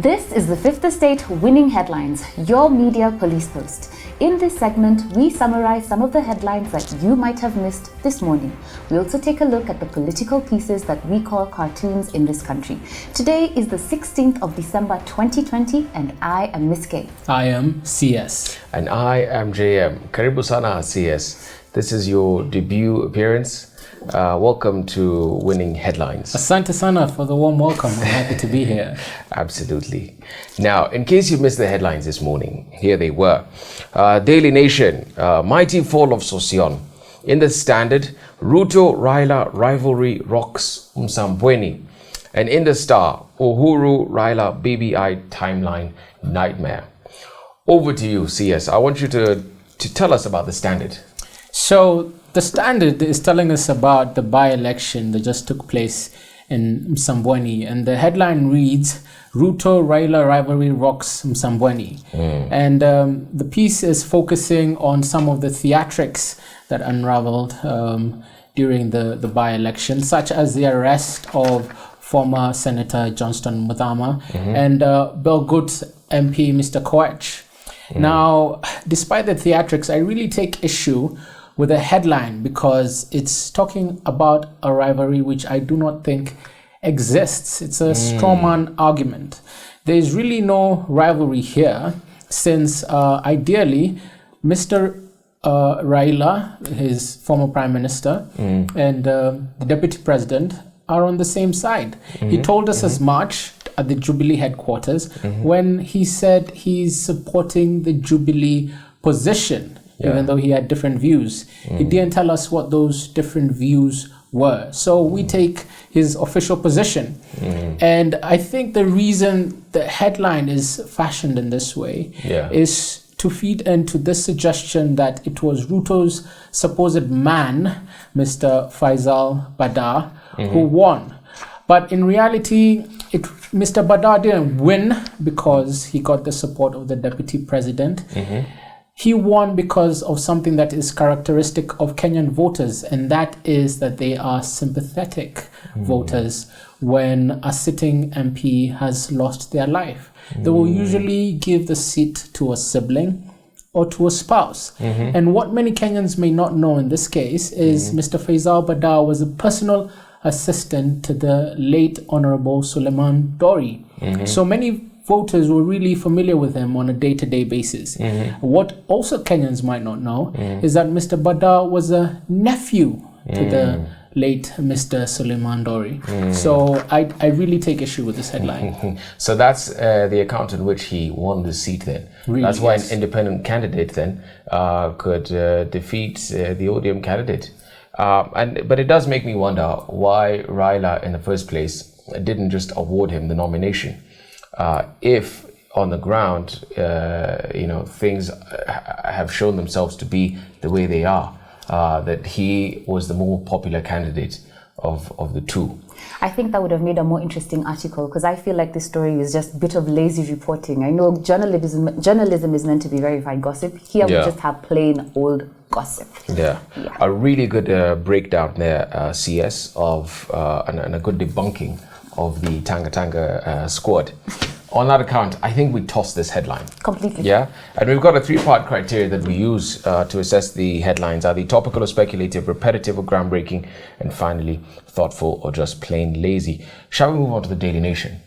This is the Fifth Estate Winning Headlines, your media police post. In this segment, we summarize some of the headlines that you might have missed this morning. We also take a look at the political pieces that we call cartoons in this country. Today is the 16th of December 2020, and I am Miss K. I am CS. And I am JM. Karibu sana CS. This is your debut appearance. Welcome to Winning Headlines. Asante sana for the warm welcome. I'm happy to be here. Absolutely. Now, in case you missed the headlines this morning, here they were. Daily Nation, mighty fall of Sosion. In the Standard, RUTO RAILA rivalry rocks MSAMBWENI. And in the Star, Uhuru RAILA BBI timeline nightmare. Over to you, CS. I want you to tell us about the Standard. So, the Standard is telling us about the by-election that just took place in MSAMBWENI, and the headline reads, RUTO RAILA rivalry rocks MSAMBWENI. And the piece is focusing on some of the theatrics that unraveled during the by-election, such as the arrest of former Senator Johnston Muthama and Belgut's MP, Mr. Koech. Now, despite the theatrics, I really take issue with a headline because it's talking about a rivalry which I do not think exists. It's a strawman argument. There is really no rivalry here since ideally Mr. Raila, his former prime minister, and the deputy president are on the same side. He told us as much at the Jubilee headquarters when he said he's supporting the Jubilee position. Even though he had different views. He didn't tell us what those different views were. So we take his official position. And I think the reason the headline is fashioned in this way is to feed into this suggestion that it was Ruto's supposed man, Mr. Faisal Badar, who won. But in reality, Mr. Badar didn't win because he got the support of the deputy president. He won because of something that is characteristic of Kenyan voters, and that is that they are sympathetic voters when a sitting MP has lost their life. They will usually give the seat to a sibling or to a spouse. And what many Kenyans may not know in this case is Mr. Faisal Badar was a personal assistant to the late Honorable Suleiman Dori. So many voters were really familiar with him on a day-to-day basis. What also Kenyans might not know is that Mr. Badar was a nephew to the late Mr. Suleiman Dori. So I really take issue with this headline. So that's the account in which he won the seat then. Really, that's why an independent candidate then could defeat the ODM candidate. But it does make me wonder why Raila in the first place didn't just award him the nomination. If on the ground, things have shown themselves to be the way they are, that he was the more popular candidate of the two. I think that would have made a more interesting article because I feel like this story is just a bit of lazy reporting. I know journalism is meant to be verified gossip. Here we just have plain old gossip. A really good breakdown there, CS, of and a good debunking of the Tanga squad. On that account, I think we toss this headline. Completely. Yeah, and we've got a three-part criteria that we use to assess the headlines. Are they topical or speculative, repetitive or groundbreaking, and finally, thoughtful or just plain lazy? Shall we move on to the Daily Nation?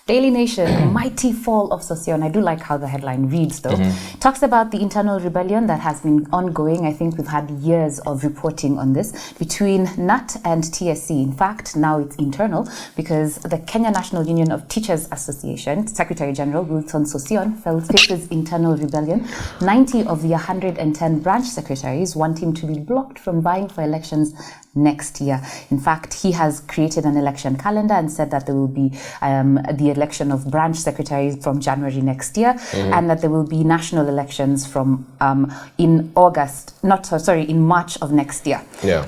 Daily Nation, mighty fall of Sosion. I do like how the headline reads though. Talks about the internal rebellion that has been ongoing. I think we've had years of reporting on this between NAT and TSC. In fact, now it's internal because the Kenya National Union of Teachers Association, Secretary General Wilson Sosion faces internal rebellion. 90 of the 110 branch secretaries want him to be blocked from vying for elections next year. In fact, he has created an election calendar and said that there will be the election of branch secretaries from January next year, and that there will be national elections from in March of next year.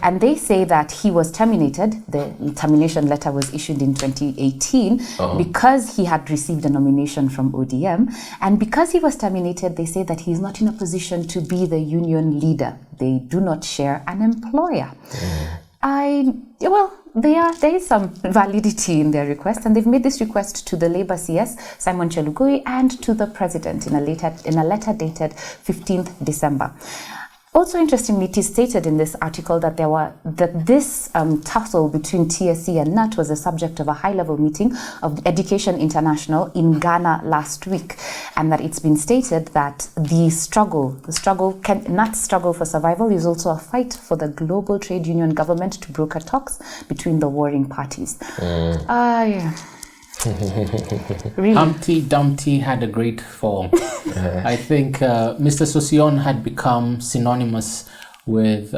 And they say that he was terminated. The termination letter was issued in 2018 because he had received a nomination from ODM, and because he was terminated, they say that he's not in a position to be the union leader. They do not share an employer. there is some validity in their request, and they've made this request to the Labour CS, Simon Chelugui, and to the President in a letter dated 15th December. Also, interestingly, it is stated in this article that this tussle between TSC and NUT was the subject of a high-level meeting of Education International in Ghana last week, and that it's been stated that NUT's struggle for survival is also a fight for the global trade union government to broker talks between the warring parties. Yeah. Really? Humpty Dumpty had a great fall. I think Mr. Sossion had become synonymous with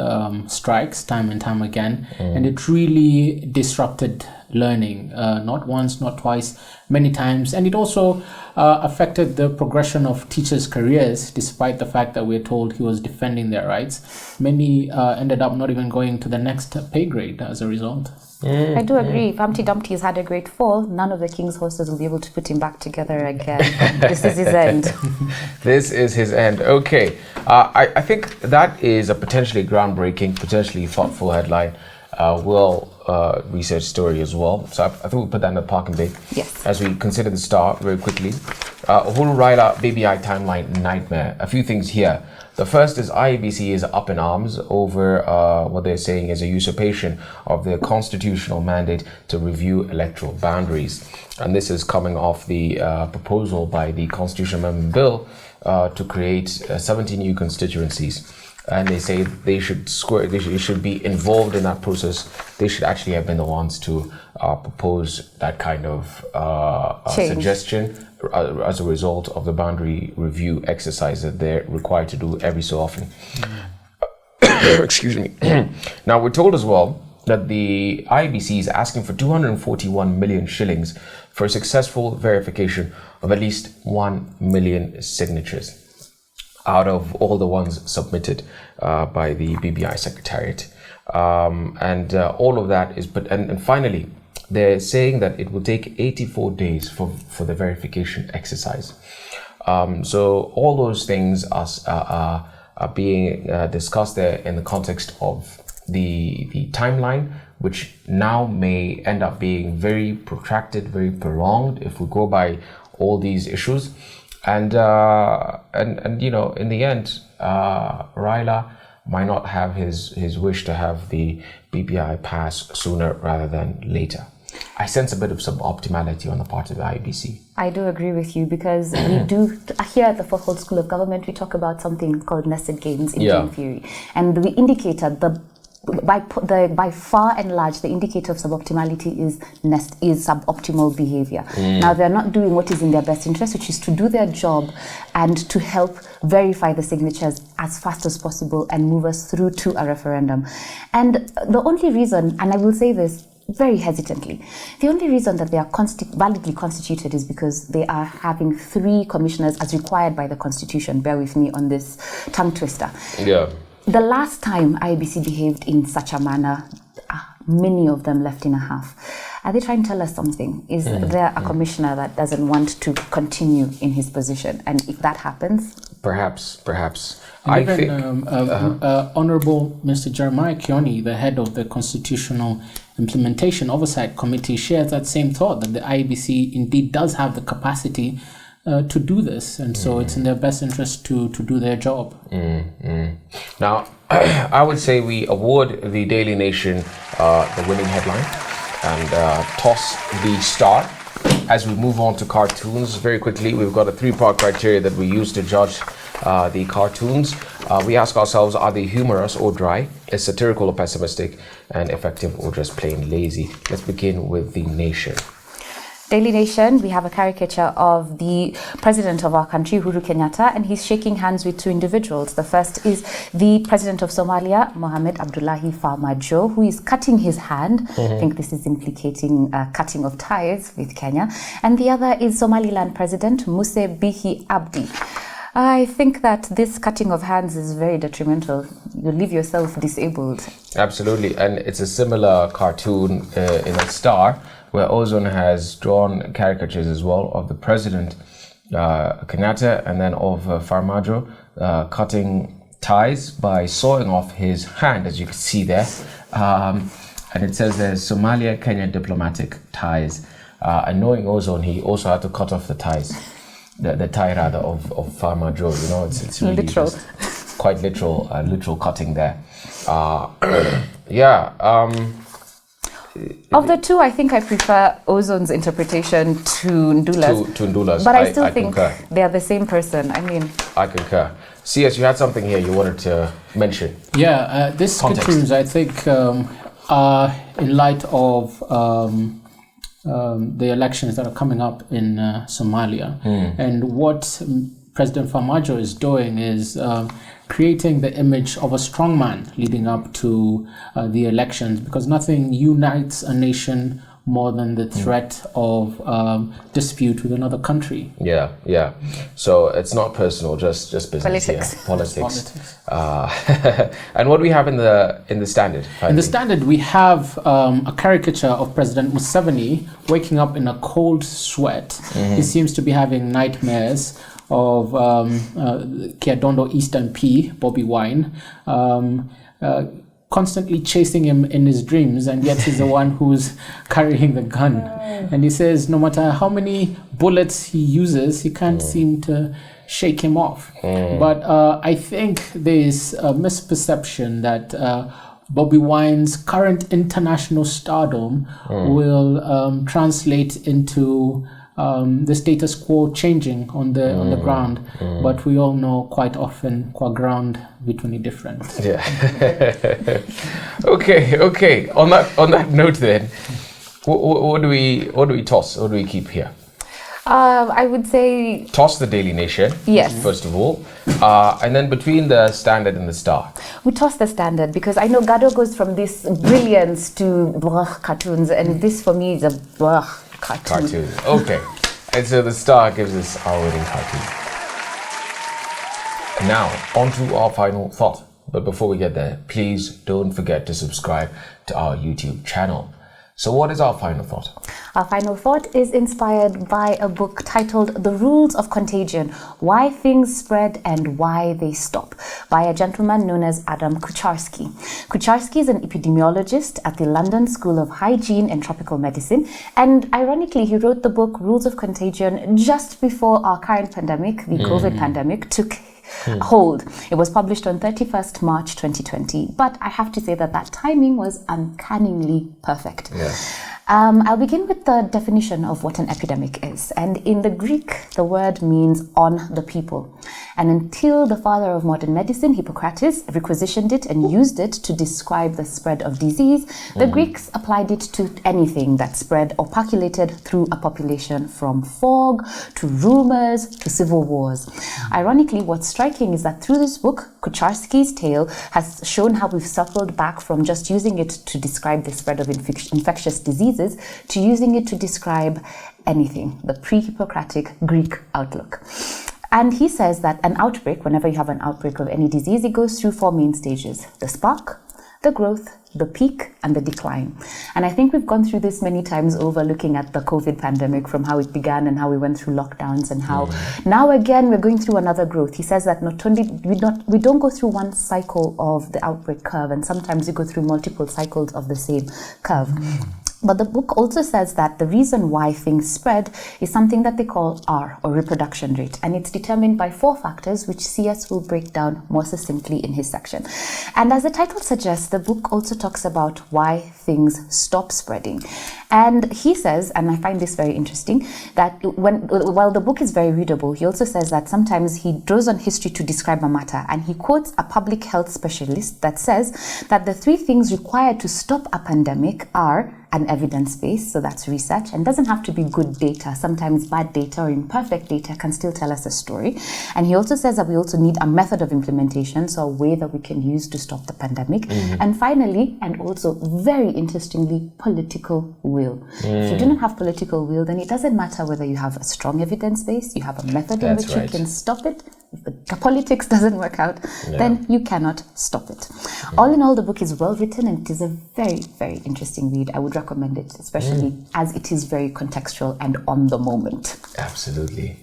strikes time and time again, and it really disrupted learning, not once, not twice, many times, and it also affected the progression of teachers' careers, despite the fact that we're told he was defending their rights. Many ended up not even going to the next pay grade as a result. I do agree. If Humpty Dumpty has had a great fall, none of the king's horses will be able to put him back together again. This is his end. This is his end. Okay. I think that is a potentially groundbreaking, potentially thoughtful headline. Research story as well. So I think we'll put that in the parking bay. Yes. As we consider the star very quickly. Uhuru RAILA BBI timeline nightmare. A few things here. The first is IEBC is up in arms over what they're saying is a usurpation of their constitutional mandate to review electoral boundaries. And this is coming off the proposal by the Constitutional Amendment Bill to create 70 new constituencies. And they say they should be involved in that process. They should actually have been the ones to propose that kind of suggestion as a result of the boundary review exercise that they're required to do every so often. Excuse me. Now, we're told as well that the IEBC is asking for 241 million shillings for a successful verification of at least 1 million signatures out of all the ones submitted by the BBI Secretariat. All of that is, and finally, they're saying that it will take 84 days for the verification exercise. So all those things are being discussed there in the context of the timeline, which now may end up being very protracted, very prolonged if we go by all these issues. And you know, in the end, RAILA might not have his wish to have the BBI pass sooner rather than later. I sense a bit of suboptimality on the part of the IEBC. I do agree with you, because we do, here at the Fourth School of Government, we talk about something called nested gains in game theory. And the indicator, by far and large, the indicator of suboptimality is suboptimal behavior. Now, they're not doing what is in their best interest, which is to do their job and to help verify the signatures as fast as possible and move us through to a referendum. And the only reason, and I will say this very hesitantly, the only reason that they are validly constituted is because they are having 3 commissioners as required by the Constitution. Bear with me on this tongue twister. Yeah. The last time IEBC behaved in such a manner, many of them left in a half. Are they trying to tell us something? Is there a commissioner that doesn't want to continue in his position? And if that happens, perhaps. I think Honorable Mr. Jeremiah Kioni, the head of the Constitutional Implementation Oversight Committee, shares that same thought, that the IEBC indeed does have the capacity to do this, and so it's in their best interest to do their job. Now, I would say we award the Daily Nation the winning headline and toss the star. As we move on to cartoons, very quickly, we've got a 3-part criteria that we use to judge the cartoons. We ask ourselves, are they humorous or dry, is satirical or pessimistic, and effective or just plain lazy? Let's begin with the Nation. Daily Nation, we have a caricature of the president of our country, Uhuru Kenyatta, and he's shaking hands with 2 individuals. The first is the president of Somalia, Mohamed Abdullahi Farmajo, who is cutting his hand. I think this is implicating cutting of ties with Kenya. And the other is Somaliland President Muse Bihi Abdi. I think that this cutting of hands is very detrimental. You leave yourself disabled. Absolutely, and it's a similar cartoon in a Star, where Ozone has drawn caricatures as well of the president, Kenyatta, and then of Farmajo cutting ties by sawing off his hand, as you can see there. and it says there's Somalia-Kenya diplomatic ties. And knowing Ozone, he also had to cut off the ties, the tie rather of Farmer Joe. You know, it's really literal, quite literal cutting there. Of the two, I think I prefer Ozone's interpretation to Ndula's. To Ndula's, but I still think concur. they are the same person. I mean, I concur. CS, you had something here you wanted to mention. Yeah, these cartoons, I think, are in light of the elections that are coming up in Somalia. And what President Farmajo is doing is creating the image of a strong man leading up to the elections, because nothing unites a nation more than the threat of dispute with another country. Yeah. So it's not personal, just business. Politics. And what do we have in the Standard? In the Standard, we have a caricature of President Museveni waking up in a cold sweat. He seems to be having nightmares of Kiadondo Eastern P, Bobby Wine, constantly chasing him in his dreams, and yet he's the one who's carrying the gun. And he says no matter how many bullets he uses, he can't seem to shake him off. But I think there's a misperception that Bobby Wine's current international stardom will translate into the status quo changing on the ground, but we all know quite often qua ground between different. Yeah. Okay. On that note, then, what do we toss? What do we keep here? I would say toss the Daily Nation. Yes. First of all, and then between the Standard and the Star. We toss the Standard because I know Gado goes from this brilliance to cartoons, and this for me is a cartoon. Okay. And so the Star gives us our winning cartoon. And now, on to our final thought. But before we get there, please don't forget to subscribe to our YouTube channel. So what is our final thought? Our final thought is inspired by a book titled The Rules of Contagion, Why Things Spread and Why They Stop, by a gentleman known as Adam Kucharski. Kucharski is an epidemiologist at the London School of Hygiene and Tropical Medicine, and ironically, he wrote the book Rules of Contagion just before our current pandemic, the COVID pandemic, took hold. It was published on 31st March 2020, but I have to say that timing was uncannily perfect. Yeah. I'll begin with the definition of what an epidemic is. And in the Greek, the word means on the people. And until the father of modern medicine, Hippocrates, requisitioned it and used it to describe the spread of disease, the Greeks applied it to anything that spread or percolated through a population, from fog to rumors to civil wars. Ironically, what's striking is that through this book, Kucharski's tale has shown how we've circled back from just using it to describe the spread of infectious diseases to using it to describe anything, the pre-Hippocratic Greek outlook. And he says that an outbreak, whenever you have an outbreak of any disease, it goes through 4 main stages: the spark, the growth, the peak, and the decline. And I think we've gone through this many times over, looking at the COVID pandemic, from how it began and how we went through lockdowns, and how now again we're going through another growth. He says that not only we don't go through one cycle of the outbreak curve, and sometimes we go through multiple cycles of the same curve. But the book also says that the reason why things spread is something that they call R, or reproduction rate. And it's determined by 4 factors, which CS will break down more succinctly in his section. And as the title suggests, the book also talks about why things stop spreading. And he says, and I find this very interesting, that while the book is very readable, he also says that sometimes he draws on history to describe a matter. And he quotes a public health specialist that says that the 3 things required to stop a pandemic are an evidence base, so that's research, and doesn't have to be good data. Sometimes bad data or imperfect data can still tell us a story. And he also says that we also need a method of implementation, so a way that we can use to stop the pandemic. And finally, and also very interestingly, political will. If you do not have political will, then it doesn't matter whether you have a strong evidence base, you have a method in which you can stop it. If the politics doesn't work out, then you cannot stop it. All in all, the book is well written, and it is a very, very interesting read. I would recommend it, especially as it is very contextual and on the moment. Absolutely.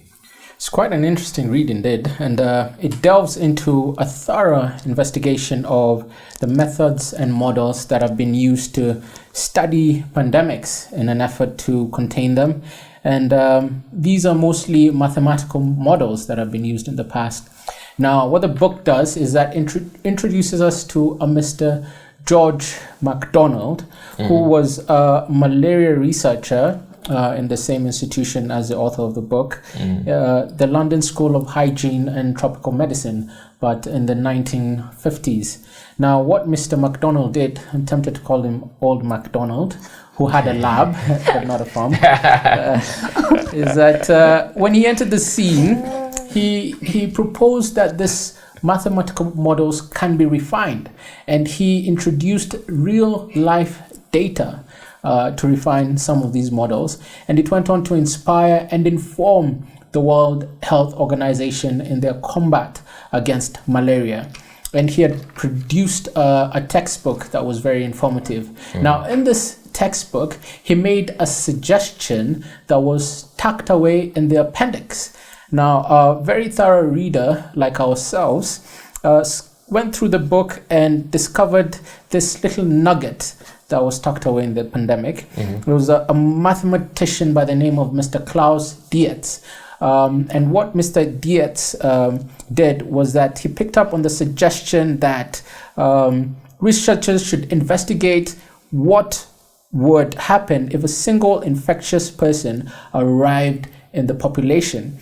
It's quite an interesting read indeed, and it delves into a thorough investigation of the methods and models that have been used to study pandemics in an effort to contain them. And these are mostly mathematical models that have been used in the past. Now, what the book does is that introduces us to a Mr. George MacDonald, who was a malaria researcher in the same institution as the author of the book, the London School of Hygiene and Tropical Medicine, but in the 1950s. Now, what Mr. MacDonald did, I'm tempted to call him Old MacDonald, who had a lab, but not a farm, is that when he entered the scene, he proposed that this mathematical models can be refined, and he introduced real life data to refine some of these models, and it went on to inspire and inform the World Health Organization in their combat against malaria. And he had produced a textbook that was very informative. Now, in this textbook, he made a suggestion that was tucked away in the appendix. Now, a very thorough reader like ourselves went through the book and discovered this little nugget that was tucked away in the pandemic. It was a mathematician by the name of Mr. Klaus Dietz. And what Mr. Dietz did was that he picked up on the suggestion that researchers should investigate what would happen if a single infectious person arrived in the population.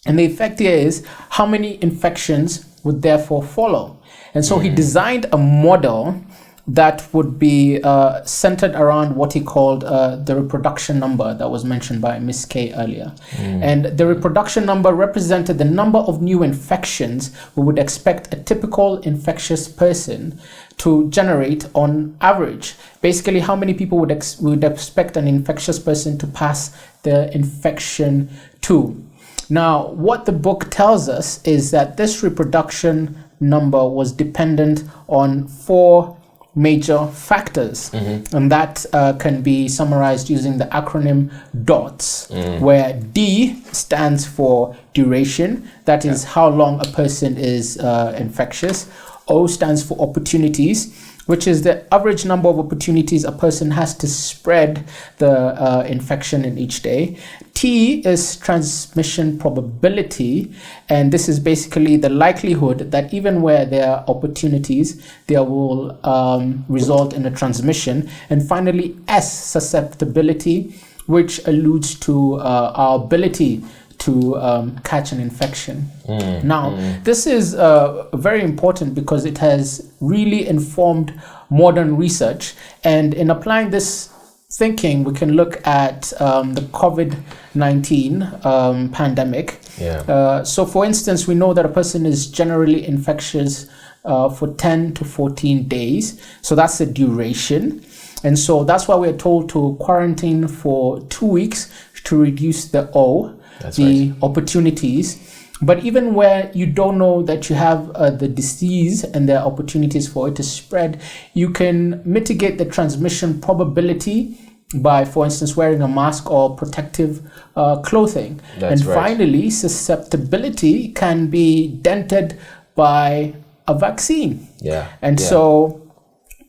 And the effect here is how many infections would therefore follow. And so he designed a model that would be centered around what he called the reproduction number that was mentioned by Ms. K earlier. And the reproduction number represented the number of new infections we would expect a typical infectious person to generate on average. Basically, how many people would expect an infectious person to pass the infection to. Now, what the book tells us is that this reproduction number was dependent on 4 major factors, and that can be summarized using the acronym DOTS, where D stands for duration, that is how long a person is infectious. O stands for opportunities, which is the average number of opportunities a person has to spread the infection in each day. T is transmission probability, and this is basically the likelihood that even where there are opportunities, there will result in a transmission. And finally, S, susceptibility, which alludes to our ability to catch an infection. Now, this is very important because it has really informed modern research, and in applying this thinking, we can look at the COVID-19 pandemic. So for instance, we know that a person is generally infectious for 10 to 14 days. So that's the duration. And so that's why we're told to quarantine for 2 weeks to reduce the O, opportunities. But even where you don't know that you have the disease and there are opportunities for it to spread, you can mitigate the transmission probability by, for instance, wearing a mask or protective clothing. Finally, susceptibility can be dented by a vaccine. So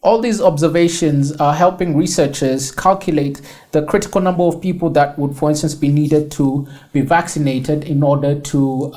all these observations are helping researchers calculate the critical number of people that would, for instance, be needed to be vaccinated in order to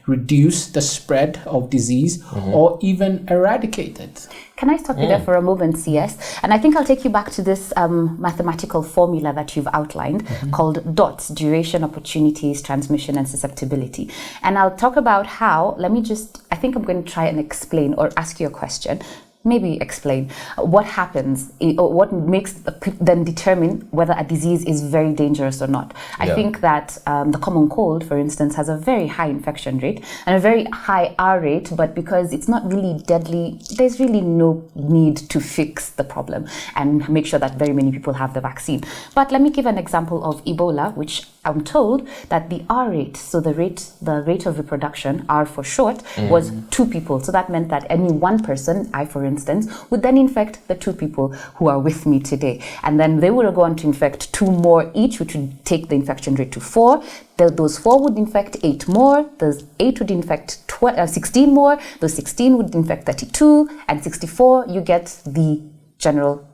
reduce the spread of disease or even eradicate it. Can I stop you there for a moment, CS? And I think I'll take you back to this mathematical formula that you've outlined called DOTS, duration, opportunities, transmission, and susceptibility. And I'll talk about how, I think I'm going to try and explain or ask you a question. Maybe explain what happens, or what makes them determine whether a disease is very dangerous or not. I think that the common cold, for instance, has a very high infection rate and a very high R rate, but because it's not really deadly, there's really no need to fix the problem and make sure that very many people have the vaccine. But let me give an example of Ebola, which I'm told that the R rate, so the rate of reproduction, R for short, was 2 people. So that meant that any one person, I for instance, would then infect the 2 people who are with me today. And then they would go on to infect 2 more each, which would take the infection rate to 4. Those 4 would infect 8 more. Those 8 would infect 16 more. Those 16 would infect 32. And 64, you get the general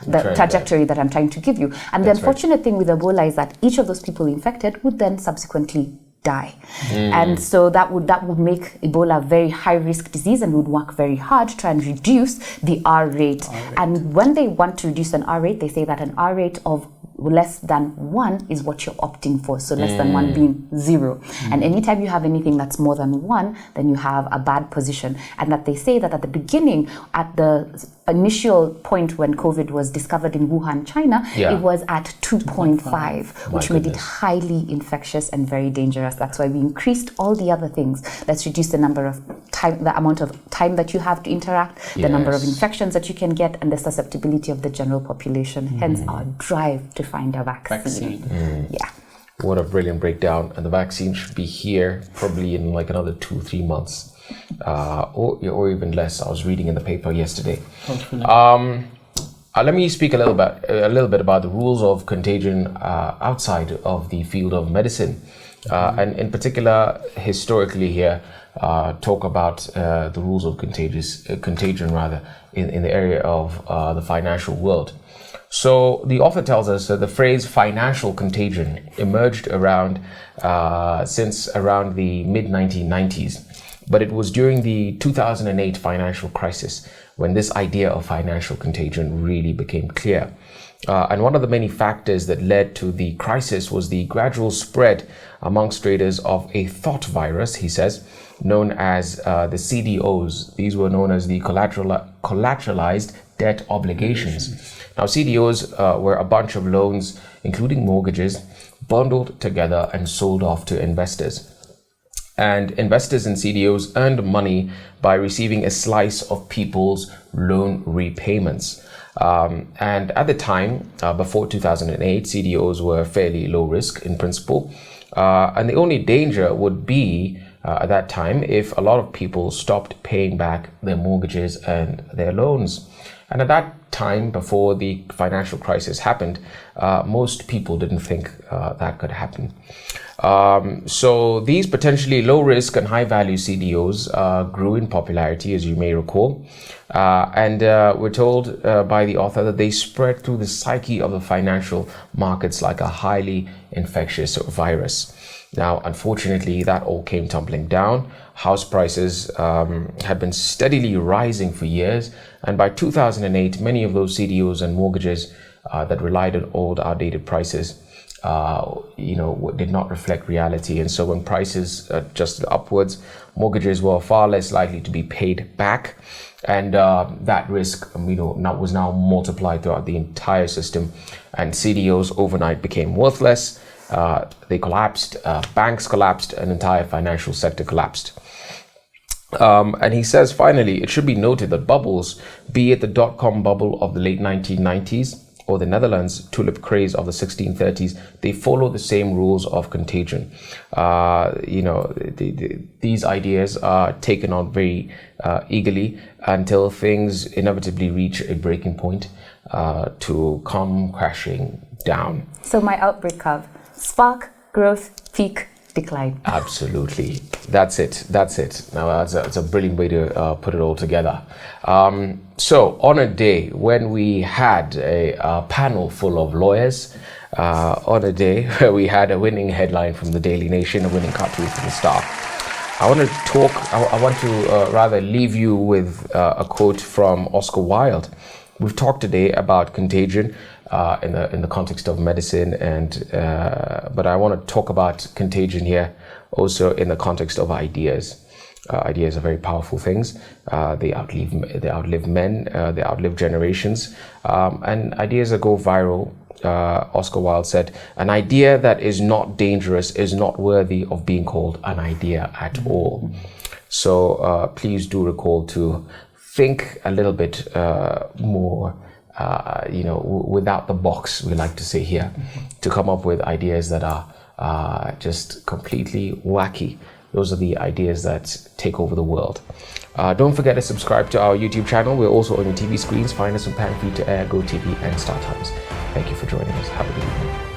the trajectory that I'm trying to give you. And the unfortunate thing with Ebola is that each of those people infected would then subsequently die. And so that would make Ebola a very high risk disease, and would work very hard to try and reduce the R rate. And when they want to reduce an R rate, they say that an R rate of less than 1 is what you're opting for. So less than 1 being 0. And anytime you have anything that's more than 1, then you have a bad position. And that they say that at the beginning, at the initial point when COVID was discovered in Wuhan, China, it was at 2.5, which made it highly infectious and very dangerous. That's why we increased all the other things. Let's reduce the number of time, the amount of time that you have to interact, the number of infections that you can get, and the susceptibility of the general population. Hence our drive to find a vaccine. Yeah. What a brilliant breakdown. And the vaccine should be here probably in like another 2-3 months. Or even less. I was reading in the paper yesterday. Let me speak a little bit about the rules of contagion outside of the field of medicine, and in particular, historically here, talk about the rules of contagion in the area of the financial world. So the author tells us that the phrase financial contagion emerged since around the mid-1990s. But it was during the 2008 financial crisis when this idea of financial contagion really became clear. And one of the many factors that led to the crisis was the gradual spread amongst traders of a thought virus, he says, known as the CDOs. These were known as the collateralized debt obligations. Now, CDOs were a bunch of loans, including mortgages, bundled together and sold off to investors. And investors in CDOs earned money by receiving a slice of people's loan repayments. And at the time, before 2008, CDOs were fairly low risk in principle. And the only danger would be at that time if a lot of people stopped paying back their mortgages and their loans. And at that time, before the financial crisis happened, most people didn't think that could happen. So these potentially low risk and high value CDOs grew in popularity, as you may recall. And we're told by the author that they spread through the psyche of the financial markets like a highly infectious virus. Now, unfortunately, that all came tumbling down. House prices had been steadily rising for years. And by 2008, many of those CDOs and mortgages that relied on old, outdated prices did not reflect reality. And so when prices adjusted upwards, mortgages were far less likely to be paid back. And that risk, was now multiplied throughout the entire system. And CDOs overnight became worthless. They collapsed, banks collapsed, an entire financial sector collapsed. And he says, finally, it should be noted that bubbles, be it the dot-com bubble of the late 1990s or the Netherlands tulip craze of the 1630s, they follow the same rules of contagion. These ideas are taken on very eagerly until things inevitably reach a breaking point to come crashing down. So my outbreak curve: spark, growth, peak, decline. Absolutely. That's it. Now, that's a brilliant way to put it all together. So on a day when we had a panel full of lawyers, on a day where we had a winning headline from the Daily Nation, a winning cartoon from the Star, I want to rather leave you with a quote from Oscar Wilde. We've talked today about contagion in the context of medicine, but I want to talk about contagion here also in the context of ideas. Ideas are very powerful things. They outlive men. They outlive generations, and ideas that go viral. Oscar Wilde said, "An idea that is not dangerous is not worthy of being called an idea at all." So please do recall to think a little bit more without the box, we like to say here, to come up with ideas that are just completely wacky. Those are the ideas that take over the world. Don't forget to subscribe to our YouTube channel. We're also on your TV screens. Find us on Pan Free to Air, Go TV, and Star Times. Thank you for joining us. Have a good evening.